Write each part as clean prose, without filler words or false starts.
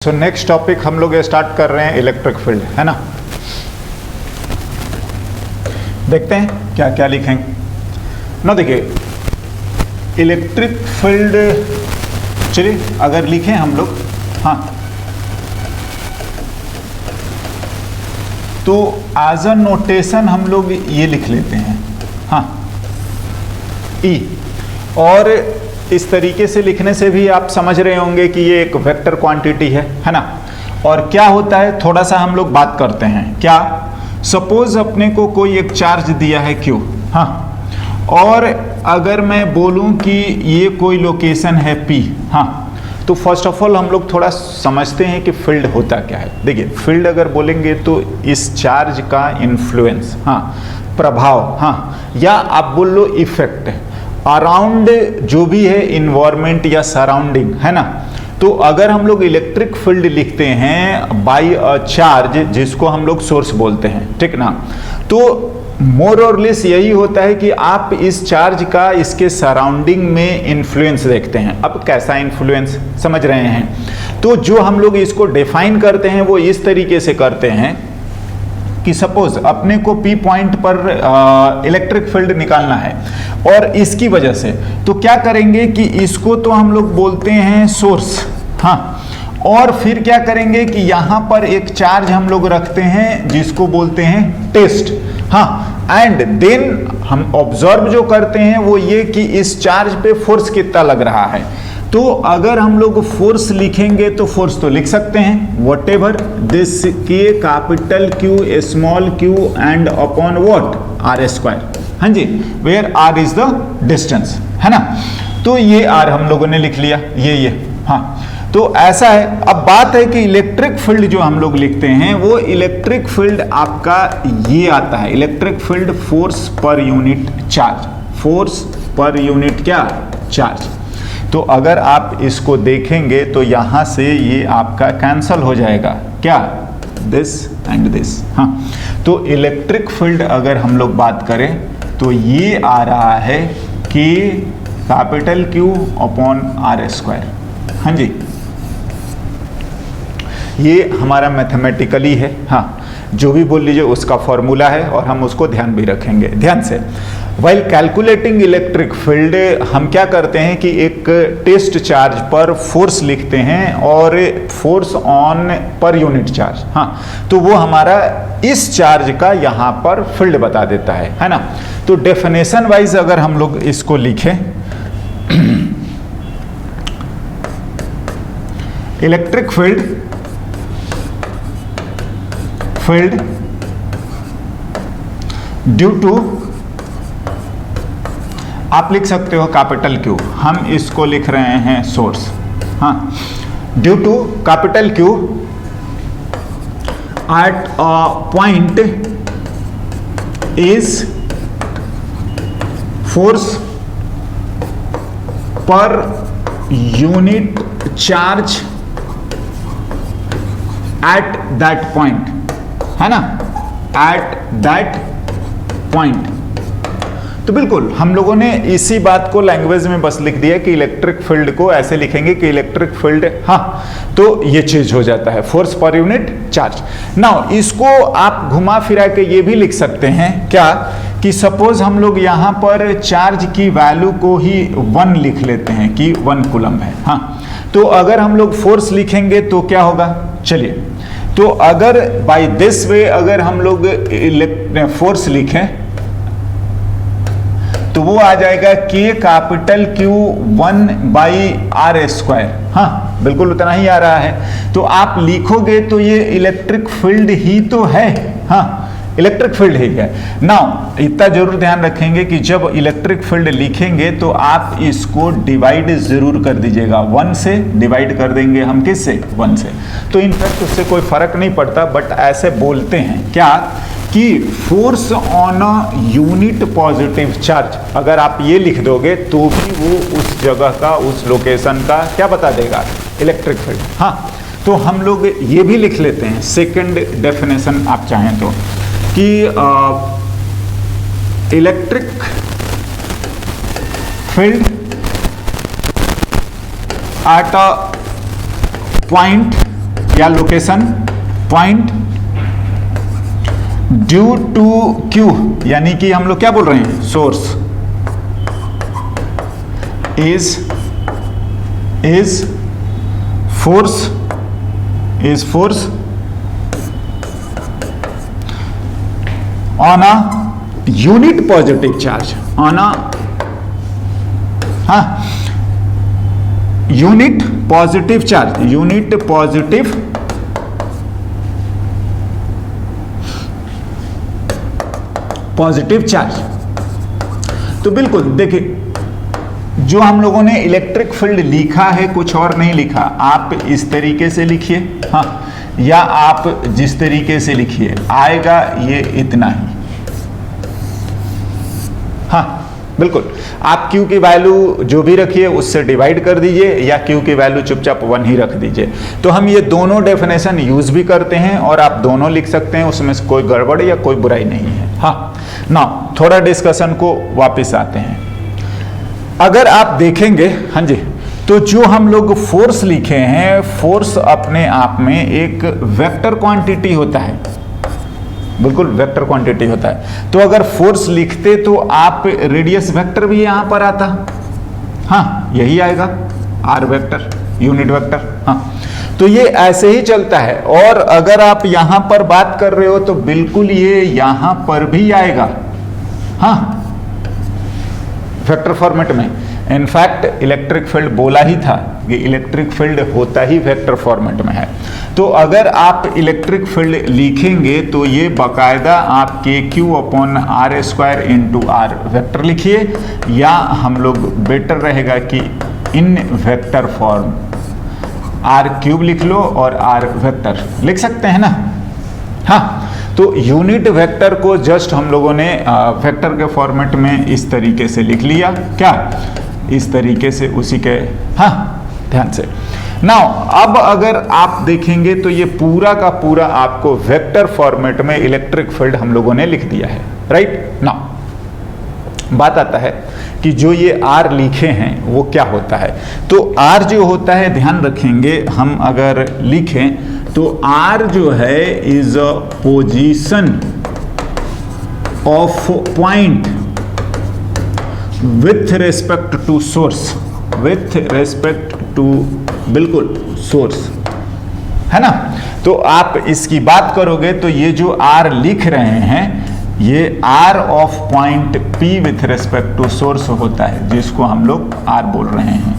So next topic हम लोग start कर रहे हैं इलेक्ट्रिक फील्ड, है ना। देखते हैं क्या क्या लिखेंगे ना। देखिए इलेक्ट्रिक फील्ड, चलिए अगर लिखें हम लोग, हाँ, तो एज अ नोटेशन हम लोग ये लिख लेते हैं, हाँ, ई। और इस तरीके से लिखने से भी आप समझ रहे होंगे कि ये एक वेक्टर क्वांटिटी है ना। और क्या होता है, थोड़ा सा हम लोग बात करते हैं। क्या, सपोज अपने को कोई एक चार्ज दिया है Q, हाँ, और अगर मैं बोलूं कि ये कोई लोकेशन है P, हाँ, तो फर्स्ट ऑफ ऑल हम लोग थोड़ा समझते हैं कि फील्ड होता क्या है। देखिए फील्ड अगर बोलेंगे तो इस चार्ज का इन्फ्लुएंस, हाँ, प्रभाव, हाँ, या आप बोल लो इफेक्ट अराउंड जो भी है इन्वायरमेंट या सराउंडिंग, है ना। तो अगर हम लोग इलेक्ट्रिक फील्ड लिखते हैं बाय अ चार्ज, जिसको हम लोग सोर्स बोलते हैं, ठीक ना, तो मोर और लेस यही होता है कि आप इस चार्ज का इसके सराउंडिंग में इन्फ्लुएंस देखते हैं। अब कैसा इन्फ्लुएंस समझ रहे हैं, तो जो हम लोग इसको डिफाइन करते हैं वो इस तरीके से करते हैं कि सपोज अपने को P पॉइंट पर इलेक्ट्रिक फील्ड निकालना है और इसकी वजह से, तो क्या करेंगे कि इसको तो हम लोग बोलते हैं सोर्स, हाँ, और फिर क्या करेंगे कि यहाँ पर एक चार्ज हम लोग रखते हैं जिसको बोलते हैं टेस्ट, हाँ, एंड देन हम ऑब्जर्व जो करते हैं वो ये कि इस चार्ज पे फोर्स कितना लग रहा है। तो अगर हम लोग फोर्स लिखेंगे तो फोर्स तो लिख सकते हैं वट एवर दिस के capital Q small q and upon what are square, हाँ जी, where are is the distance, है ना। तो ये आर हम लोगों ने लिख लिया, ये हाँ। तो ऐसा है। अब बात है कि इलेक्ट्रिक फील्ड जो हम लोग लिखते हैं वो इलेक्ट्रिक फील्ड आपका ये आता है, electric field force per unit charge, force per unit क्या चार्ज। तो अगर आप इसको देखेंगे तो यहां से ये आपका कैंसल हो जाएगा, क्या, दिस एंड दिस, हाँ। तो इलेक्ट्रिक फील्ड अगर हम लोग बात करें तो ये आ रहा है कि capital Q upon R square, हाँ जी, ये हमारा मैथमेटिकली है, हाँ, जो भी बोल लीजिए उसका फॉर्मूला है और हम उसको ध्यान भी रखेंगे ध्यान से। वाइल कैलकुलेटिंग इलेक्ट्रिक फील्ड हम क्या करते हैं कि एक टेस्ट चार्ज पर फोर्स लिखते हैं और फोर्स ऑन पर यूनिट चार्ज, हाँ, तो वो हमारा इस चार्ज का यहाँ पर फील्ड बता देता है ना। तो डेफिनेशन वाइज अगर हम लोग इसको लिखें, इलेक्ट्रिक फील्ड ड्यू टू, आप लिख सकते हो कैपिटल Q, हम इसको लिख रहे हैं सोर्स, हाँ, due to capital Q at a point is force per unit charge at that point, है ना, एट दैट पॉइंट। तो बिल्कुल हम लोगों ने इसी बात को लैंग्वेज में बस लिख दिया कि इलेक्ट्रिक फील्ड को ऐसे लिखेंगे कि इलेक्ट्रिक फील्ड, हाँ, तो ये चीज हो जाता है force per unit charge. Now इसको आप घुमा फिरा के ये भी लिख सकते हैं, क्या, कि सपोज हम लोग यहाँ पर चार्ज की वैल्यू को ही 1 लिख लेते हैं कि 1 कूलम है, हाँ। तो अगर हम लोग फोर्स लिखेंगे तो क्या होगा, चलिए, तो अगर बाय दिस वे अगर हम लोग फोर्स लिखें तो वो आ जाएगा K capital Q 1 by R square, हाँ, बिल्कुल उतना ही आ रहा है। तो आप लिखोगे तो ये इलेक्ट्रिक फील्ड ही तो है, हाँ, इलेक्ट्रिक फील्ड ही है। नाउ इतना जरूर ध्यान रखेंगे कि जब इलेक्ट्रिक फील्ड लिखेंगे तो आप इसको डिवाइड जरूर कर दीजिएगा, 1 से डिवाइड कर देंगे हम, किससे, 1 से। तो इनफैक्ट उससे कोई फर्क नहीं पड़ता, बट ऐसे बोलते हैं क्या कि force on a unit positive charge, अगर आप ये लिख दोगे तो भी वो उस जगह का, उस लोकेशन का क्या बता देगा, इलेक्ट्रिक फील्ड, हाँ। तो हम लोग ये भी लिख लेते हैं सेकंड डेफिनेशन आप चाहें तो, कि electric field at a point या location point due to Q, यानी कि हम लोग क्या बोल रहे हैं, source is force on a unit positive charge, on a unit positive charge, unit positive charge. तो बिल्कुल देखिए, जो हम लोगों ने इलेक्ट्रिक फील्ड लिखा है कुछ और नहीं लिखा, आप इस तरीके से लिखिए, हाँ, या आप जिस तरीके से लिखिए आएगा ये इतना ही, हाँ बिल्कुल। आप Q की वैल्यू जो भी रखिए उससे डिवाइड कर दीजिए, या Q की वैल्यू चुपचाप 1 ही रख दीजिए। तो हम ये दोनों डेफिनेशन यूज भी करते हैं और आप दोनों लिख सकते हैं, उसमें से कोई गड़बड़ या कोई बुराई नहीं है। हाँ ना, थोड़ा डिस्कशन को वापस आते हैं। अगर आप देखेंगे, हाँ जी, तो जो हम लोग फोर्स लिखे हैं, फोर्स अपने आप में एक वेक्टर क्वांटिटी होता है, बिल्कुल वेक्टर क्वांटिटी होता है। तो अगर फोर्स लिखते तो आप रेडियस वेक्टर भी यहां पर आता, हाँ यही आएगा, आर वेक्टर, यूनिट वेक्टर, हाँ। तो ये ऐसे ही चलता है। और अगर आप यहां पर बात कर रहे हो तो बिल्कुल ये यहां पर भी आएगा, हाँ, वेक्टर फॉर्मेट में। इनफैक्ट इलेक्ट्रिक फील्ड बोला ही था कि इलेक्ट्रिक फील्ड होता ही वेक्टर फॉर्मेट में है। तो अगर आप इलेक्ट्रिक फील्ड लिखेंगे तो ये बाकायदा आपके Q/r² इंटू आर वेक्टर लिखिए, या हम लोग बेटर रहेगा कि इन वेक्टर फॉर्म r³ लिख लो और r वेक्टर लिख सकते हैं ना, हाँ। तो यूनिट वेक्टर को जस्ट हम लोगों ने वेक्टर के फॉर्मेट में इस तरीके से लिख लिया, क्या, इस तरीके से, उसी के, हाँ ध्यान से। नाउ अब अगर आप देखेंगे तो ये पूरा का पूरा आपको वेक्टर फॉर्मेट में इलेक्ट्रिक फील्ड हम लोगों ने लिख दिया है, राइट। नाउ बात आता है कि जो ये R लिखे हैं वो क्या होता है। तो R जो होता है, ध्यान रखेंगे, हम अगर लिखें तो R जो है is a position of point with respect to source, with respect to, बिल्कुल सोर्स, है ना। तो आप इसकी बात करोगे तो ये जो R लिख रहे हैं ये R of point P with respect to source होता है, जिसको हम लोग R बोल रहे हैं,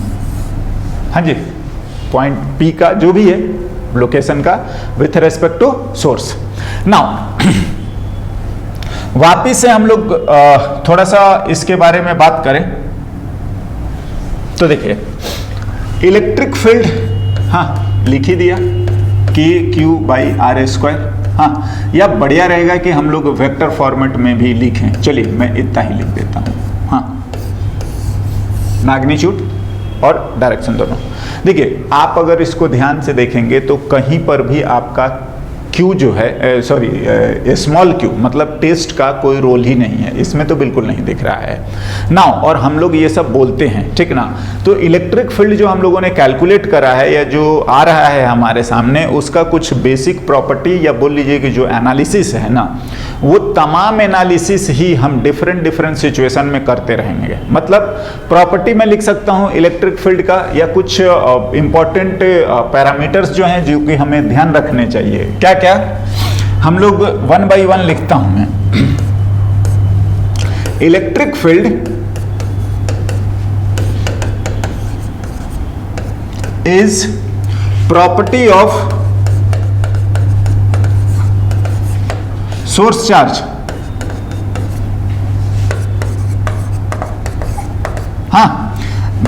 हाँ जी, पॉइंट P का जो भी है लोकेशन का with respect to source. Now वापिस से हम लोग थोड़ा सा इसके बारे में बात करें तो देखिए, इलेक्ट्रिक फील्ड, हाँ लिख ही दिया KQ/r², हाँ, या बढ़िया रहेगा कि हम लोग वेक्टर फॉर्मेट में भी लिखें। चलिए मैं इतना ही लिख देता हूं, हाँ, मैग्नीट्यूड और डायरेक्शन दोनों। देखिए आप अगर इसको ध्यान से देखेंगे तो कहीं पर भी आपका Q जो है, सॉरी स्मॉल q मतलब टेस्ट का कोई रोल ही नहीं है, इसमें तो बिल्कुल नहीं दिख रहा है ना। और हम लोग ये सब बोलते हैं, ठीक ना। तो इलेक्ट्रिक फील्ड जो हम लोगों ने कैलकुलेट करा है या जो आ रहा है हमारे सामने, उसका कुछ बेसिक प्रॉपर्टी या बोल लीजिए कि जो एनालिसिस है ना, वो तमाम एनालिसिस ही हम डिफरेंट सिचुएशन में करते रहेंगे। मतलब प्रॉपर्टी में लिख सकता हूँ इलेक्ट्रिक फील्ड का, या कुछ इंपॉर्टेंट पैरामीटर्स जो हैं जो कि हमें ध्यान रखने चाहिए। क्या क्या हम लोग 1 by 1 लिखता हूं मैं। Electric field is property of source charge, हाँ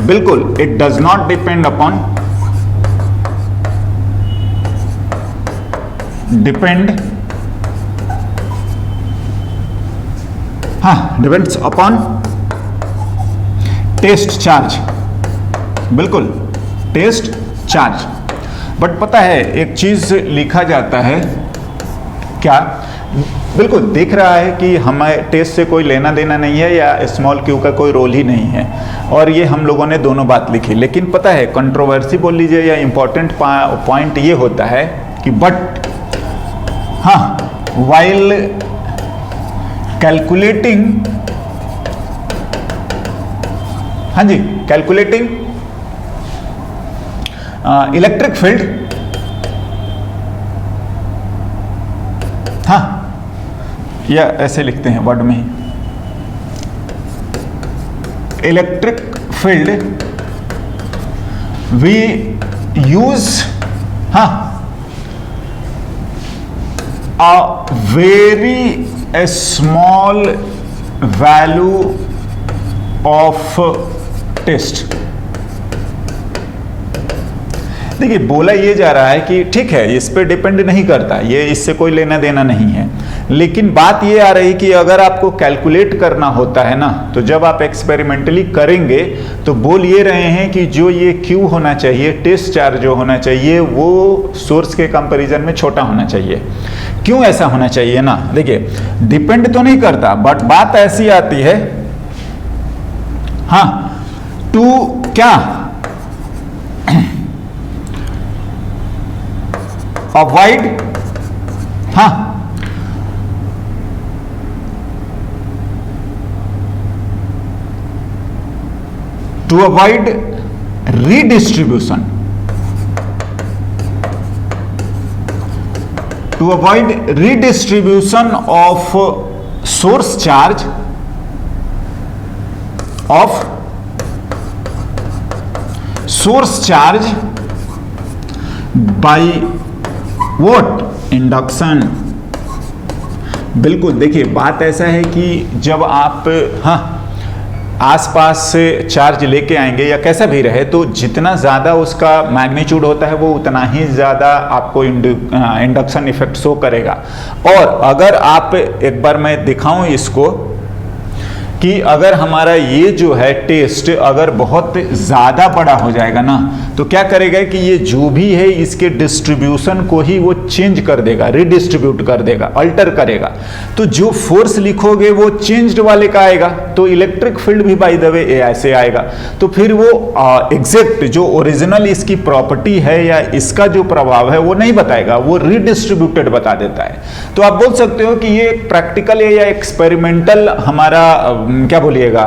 बिल्कुल, it does not depend upon, depends upon test charge, बिल्कुल टेस्ट चार्ज। बट पता है एक चीज लिखा जाता है क्या, बिल्कुल दिख रहा है कि हमें टेस्ट से कोई लेना देना नहीं है या स्मॉल क्यू का कोई रोल ही नहीं है, और ये हम लोगों ने दोनों बात लिखी। लेकिन पता है कंट्रोवर्सी बोल लीजिए या इंपॉर्टेंट पॉइंट ये होता है कि बट हाँ, वाइल कैलकुलेटिंग, हाँ जी, कैलकुलेटिंग इलेक्ट्रिक फील्ड, हाँ, या ऐसे लिखते हैं वर्ड में ही, इलेक्ट्रिक फील्ड वी यूज, हाँ, a very small value of test। देखिए बोला ये जा रहा है कि ठीक है इस पे डिपेंड नहीं करता, ये इससे कोई लेना देना नहीं है, लेकिन बात ये आ रही कि अगर आपको कैलकुलेट करना होता है ना, तो जब आप एक्सपेरिमेंटली करेंगे तो बोल ये रहे हैं कि जो ये Q होना चाहिए, टेस्ट चार्ज जो होना चाहिए, वो सोर्स के कंपैरिजन में छोटा होना चाहिए। क्यों ऐसा होना चाहिए ना, देखिए डिपेंड तो नहीं करता, बट बात ऐसी आती है, हाँ, टू क्या अवॉइड, हाँ, to avoid redistribution, to avoid redistribution of source charge of source charge by what, induction. बिल्कुल देखिए बात ऐसा है कि जब आप हाँ आसपास से चार्ज लेके आएंगे या कैसा भी रहे, तो जितना ज़्यादा उसका मैग्नीट्यूड होता है वो उतना ही ज़्यादा आपको इंडक्शन इफेक्ट शो करेगा। और अगर आप एक बार मैं दिखाऊं इसको कि अगर हमारा ये जो है टेस्ट अगर बहुत ज़्यादा बड़ा हो जाएगा ना, तो क्या करेगा कि ये जो भी है इसके डिस्ट्रीब्यूशन को ही वो चेंज कर देगा, रिडिस्ट्रीब्यूट कर देगा, अल्टर करेगा। तो जो फोर्स लिखोगे वो चेंज्ड वाले का आएगा, तो इलेक्ट्रिक फील्ड भी बाय द वे ऐसे आएगा। तो फिर वो एग्जैक्ट जो ओरिजिनल इसकी प्रॉपर्टी है या इसका जो प्रभाव है वो नहीं बताएगा, वो रिडिस्ट्रीब्यूटेड बता देता है। तो आप बोल सकते हो कि ये प्रैक्टिकल या एक्सपेरिमेंटल हमारा क्या बोलिएगा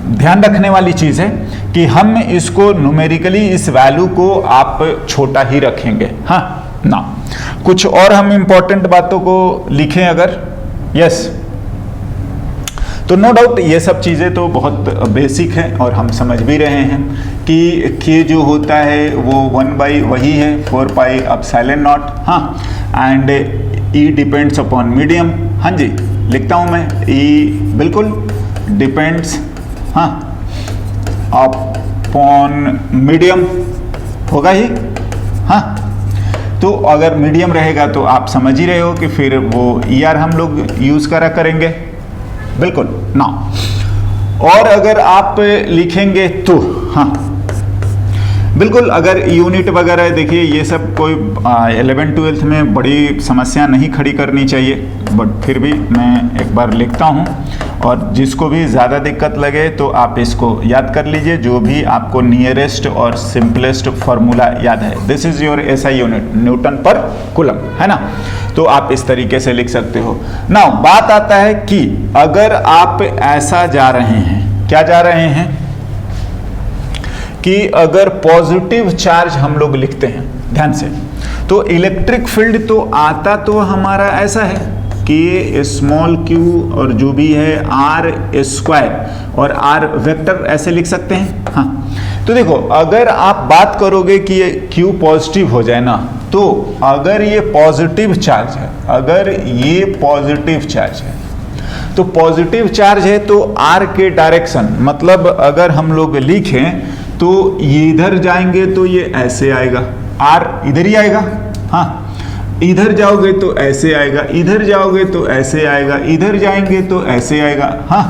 ध्यान रखने वाली चीज है कि हम इसको न्यूमेरिकली इस वैल्यू को आप छोटा ही रखेंगे। हाँ ना, कुछ और हम इंपॉर्टेंट बातों को लिखें अगर, यस, तो नो डाउट ये सब चीज़ें तो बहुत बेसिक है और हम समझ भी रहे हैं कि के जो होता है वो 1/, वही है 4 पाई ε0, हाँ, and E depends upon medium. हाँ जी, लिखता हूँ मैं, ई बिल्कुल डिपेंड्स, हाँ, अपॉन मीडियम होगा ही, हाँ। तो अगर मीडियम रहेगा तो आप समझ ही रहे हो कि फिर वो ER हम लोग यूज़ करा करेंगे, बिल्कुल ना। और अगर आप लिखेंगे तो हाँ बिल्कुल, अगर यूनिट वगैरह देखिए ये सब कोई 11th-12th में बड़ी समस्या नहीं खड़ी करनी चाहिए, बट फिर भी मैं एक बार लिखता हूँ, और जिसको भी ज़्यादा दिक्कत लगे तो आप इसको याद कर लीजिए, जो भी आपको नियरेस्ट और सिंपलेस्ट फार्मूला याद है। This is your SI unit, Newton पर कूलम, है ना। तो आप इस तरीके से लिख सकते हो। नाउ बात आता है कि अगर आप ऐसा जा रहे हैं, क्या जा रहे हैं कि अगर पॉजिटिव चार्ज हम लोग लिखते हैं ध्यान से, तो इलेक्ट्रिक फील्ड तो आता तो हमारा ऐसा है कि स्मॉल q और जो भी है r² और r वेक्टर ऐसे लिख सकते हैं। हाँ, तो देखो अगर आप बात करोगे कि ये q पॉजिटिव हो जाए ना, तो अगर ये पॉजिटिव चार्ज है, अगर ये पॉजिटिव चार्ज है, तो पॉजिटिव चार्ज है तो r के डायरेक्शन, मतलब अगर हम लोग लिखें तो ये इधर जाएंगे तो ये ऐसे आएगा, r इधर ही आएगा, हाँ, इधर जाओगे तो ऐसे आएगा, इधर जाओगे तो ऐसे आएगा, इधर जाएंगे तो ऐसे आएगा, हाँ।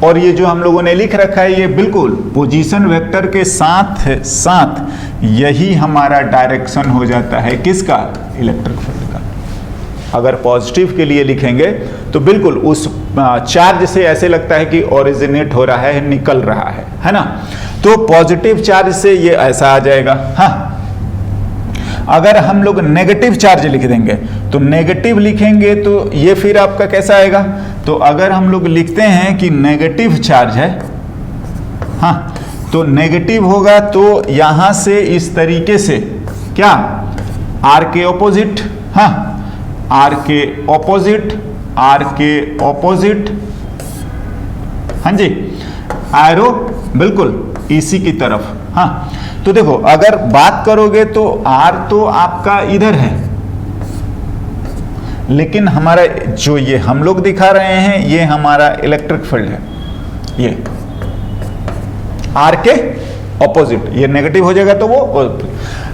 और ये जो हम लोगों ने लिख रखा है ये बिल्कुल पोजीशन वेक्टर के साथ साथ यही हमारा डायरेक्शन हो जाता है, किसका, इलेक्ट्रिक फील्ड का। अगर पॉजिटिव के लिए लिखेंगे तो बिल्कुल उस चार्ज से ऐसे लगता है कि ओरिजिनेट हो रहा है, निकल रहा है ना। तो पॉजिटिव चार्ज से ये ऐसा आ जाएगा। हाँ, अगर हम लोग नेगेटिव चार्ज लिख देंगे तो नेगेटिव लिखेंगे तो ये फिर आपका कैसा आएगा, तो अगर हम लोग लिखते हैं कि नेगेटिव चार्ज है, हाँ, तो नेगेटिव होगा तो यहां से इस तरीके से क्या, आर के ऑपोजिट, हाँ, आर के ऑपोजिट, आर के ऑपोजिट, हाँ जी, एरो बिल्कुल इसी की तरफ। हाँ, तो देखो अगर बात करोगे तो आर तो आपका इधर है, लेकिन हमारा जो ये हम लोग दिखा रहे हैं ये हमारा इलेक्ट्रिक फील्ड है, ये आर के ऑपोजिट, ये नेगेटिव हो जाएगा तो वो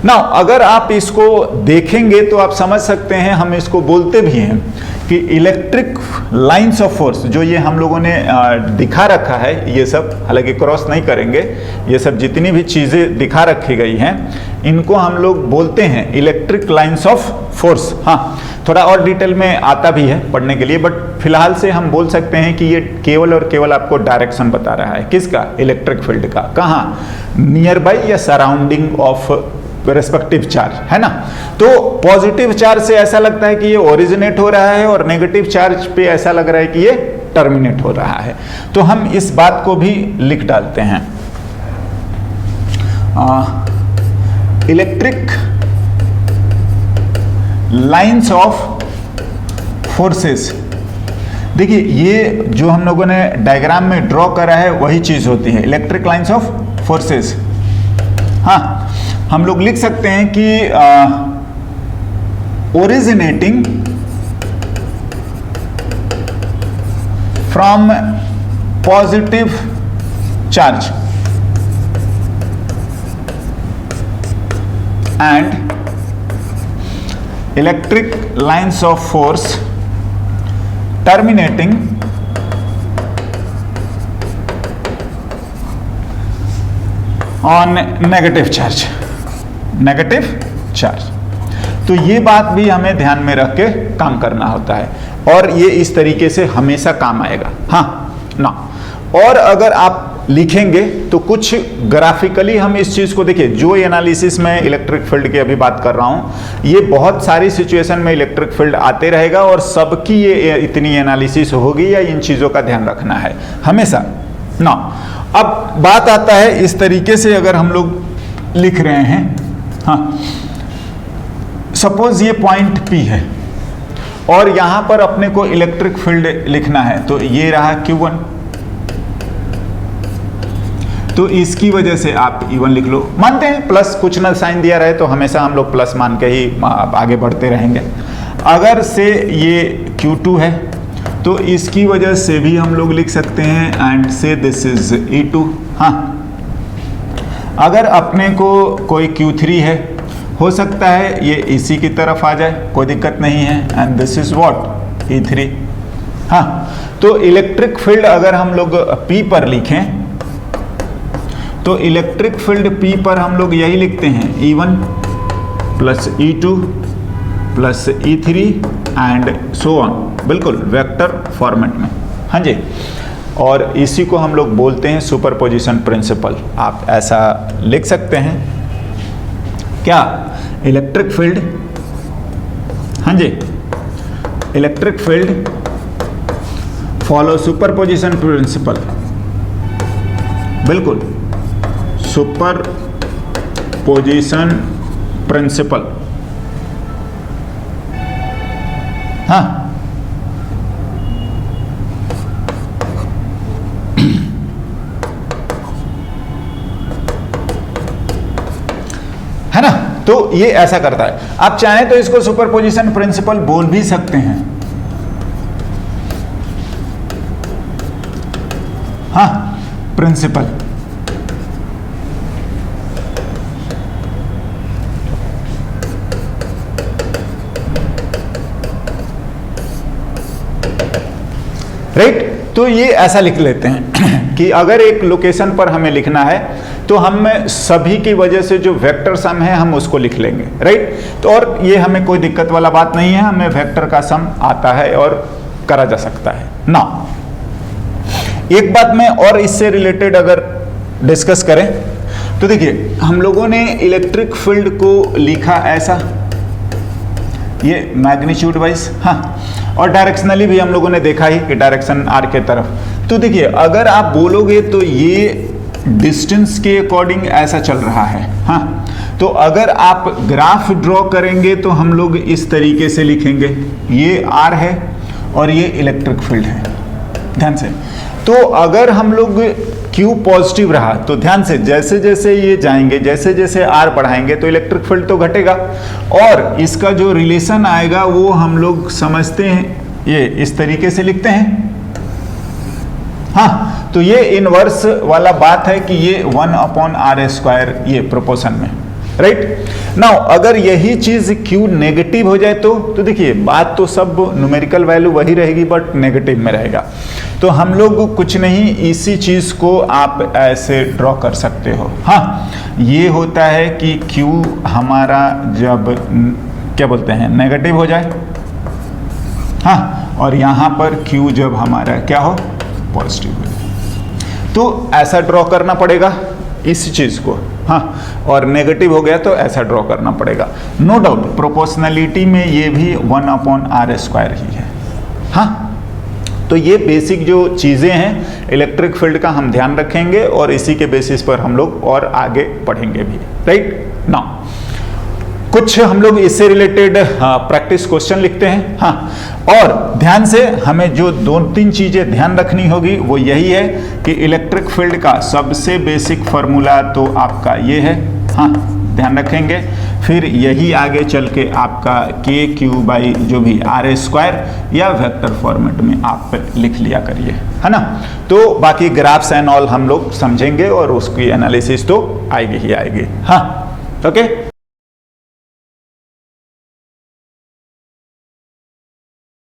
ना। अगर आप इसको देखेंगे तो आप समझ सकते हैं, हम इसको बोलते भी हैं कि इलेक्ट्रिक लाइंस ऑफ फोर्स, जो ये हम लोगों ने दिखा रखा है, ये सब हालांकि क्रॉस नहीं करेंगे, ये सब जितनी भी चीज़ें दिखा रखी गई हैं इनको हम लोग बोलते हैं इलेक्ट्रिक लाइंस ऑफ फोर्स। हाँ, थोड़ा और डिटेल में आता भी है पढ़ने के लिए, बट फिलहाल से हम बोल सकते हैं कि ये केवल और केवल आपको डायरेक्शन बता रहा है, किसका, इलेक्ट्रिक फील्ड का, कहाँ, नियर बाई या सराउंडिंग ऑफ रेस्पेक्टिव चार्ज, है ना। तो पॉजिटिव चार्ज से ऐसा लगता है कि ये ओरिजिनेट हो रहा है और नेगेटिव चार्ज पे ऐसा लग रहा है कि ये टर्मिनेट हो रहा है। तो हम इस बात को भी लिख डालते हैं, इलेक्ट्रिक लाइंस ऑफ फोर्सेस। देखिए ये जो हम लोगों ने डायग्राम में ड्रॉ करा है वही चीज होती है, इलेक्ट्रिक लाइंस ऑफ फोर्सेस। हाँ, हम लोग लिख सकते हैं कि originating from positive charge and electric lines of force terminating on negative charge, negative charge. तो ये बात भी हमें ध्यान में रख के काम करना होता है, और ये इस तरीके से हमेशा काम आएगा। हाँ ना, और अगर आप लिखेंगे तो कुछ ग्राफिकली हम इस चीज को देखिए, जो एनालिसिस में इलेक्ट्रिक फील्ड की अभी बात कर रहा हूं, ये बहुत सारी सिचुएशन में इलेक्ट्रिक फील्ड आते रहेगा और सबकी ये इतनी एनालिसिस होगी या इन चीजों का ध्यान रखना है हमेशा ना। अब बात आता है इस तरीके से अगर हम लोग लिख रहे हैं, हाँ, सपोज ये पॉइंट P है और यहां पर अपने को इलेक्ट्रिक फील्ड लिखना है, तो ये रहा Q1, तो इसकी वजह से आप E1 लिख लो। मानते हैं प्लस कुछ ना साइन दिया रहे तो हमेशा हम लोग प्लस मान के ही आगे बढ़ते रहेंगे। अगर से ये Q2 है तो इसकी वजह से भी हम लोग लिख सकते हैं एंड से दिस इज E2। हाँ, अगर अपने को कोई Q3 है, हो सकता है ये इसी की तरफ आ जाए, कोई दिक्कत नहीं है, and this is what, E3। हाँ, तो इलेक्ट्रिक फील्ड अगर हम लोग P पर लिखें तो इलेक्ट्रिक फील्ड P पर हम लोग यही लिखते हैं, E1 plus E2 plus E3 and so on, बिल्कुल वेक्टर फॉर्मेट में। हाँ जी, और इसी को हम लोग बोलते हैं सुपरपोजिशन प्रिंसिपल। आप ऐसा लिख सकते हैं क्या, इलेक्ट्रिक फील्ड, हाँ जी, electric field follow superposition principle, बिल्कुल सुपरपोजिशन प्रिंसिपल। हाँ, है ना। तो ये ऐसा करता है, आप चाहें तो इसको सुपरपोजिशन प्रिंसिपल बोल भी सकते हैं। हाँ, प्रिंसिपल। राइट, तो ये ऐसा लिख लेते हैं कि अगर एक लोकेशन पर हमें लिखना है तो हम सभी की वजह से जो वेक्टर सम है हम उसको लिख लेंगे, राइट। तो और ये हमें कोई दिक्कत वाला बात नहीं है, हमें वेक्टर का सम आता है और करा जा सकता है ना। एक बात में और इससे रिलेटेड अगर डिस्कस करें तो देखिए, हम लोगों ने इलेक्ट्रिक फील्ड को लिखा ऐसा, ये मैग्नीट्यूड वाइज, हाँ, और डायरेक्शनली भी हम लोगों ने देखा ही कि डायरेक्शन आर के तरफ। तो देखिए, अगर आप बोलोगे तो ये डिस्टेंस के अकॉर्डिंग ऐसा चल रहा है, हाँ। तो अगर आप ग्राफ ड्रॉ करेंगे तो हम लोग इस तरीके से लिखेंगे, ये आर है और ये इलेक्ट्रिक फील्ड है, ध्यान से। तो अगर हम लोग Q पॉजिटिव रहा तो ध्यान से जैसे जैसे ये जाएंगे, जैसे जैसे R बढ़ाएंगे तो इलेक्ट्रिक फील्ड तो घटेगा, और इसका जो रिलेशन आएगा वो हम लोग समझते हैं, ये इस तरीके से लिखते हैं, हाँ। तो ये इनवर्स वाला बात है कि ये 1/r², ये प्रोपोर्शन में, राइट। नाउ अगर यही चीज Q नेगेटिव हो जाए तो देखिए, बात तो सब न्यूमेरिकल वैल्यू वही रहेगी बट नेगेटिव में रहेगा। तो हम लोग कुछ नहीं, इसी चीज को आप ऐसे ड्रॉ कर सकते हो, हाँ। ये होता है कि Q हमारा जब क्या बोलते हैं नेगेटिव हो जाए, हाँ, और यहाँ पर Q जब हमारा क्या हो पॉजिटिव हो जाए, तो ऐसा ड्रॉ करना पड़ेगा इस चीज को, हाँ। और नेगेटिव हो गया तो ऐसा ड्रॉ करना पड़ेगा। नो डाउट प्रोपोर्शनलिटी में ये भी 1/r² ही है, हाँ। तो ये बेसिक जो चीजें हैं इलेक्ट्रिक फील्ड का हम ध्यान रखेंगे और इसी के बेसिस पर हम लोग और आगे पढ़ेंगे भी, राइट। नाउ कुछ हम लोग इससे रिलेटेड प्रैक्टिस क्वेश्चन लिखते हैं, हाँ। और ध्यान से हमें जो 2-3 चीजें ध्यान रखनी होगी वो यही है कि इलेक्ट्रिक फील्ड का सबसे बेसिक फार्मूला तो आपका ये है, हाँ, ध्यान रखेंगे। फिर यही आगे चल के आपका KQ/ जो भी r² या वेक्टर फॉर्मेट में आप लिख लिया करिए, है ना। तो बाकी ग्राफ्स एंड ऑल हम लोग समझेंगे और उसकी एनालिसिस तो आएगी ही आएगी, हाँ, ओके।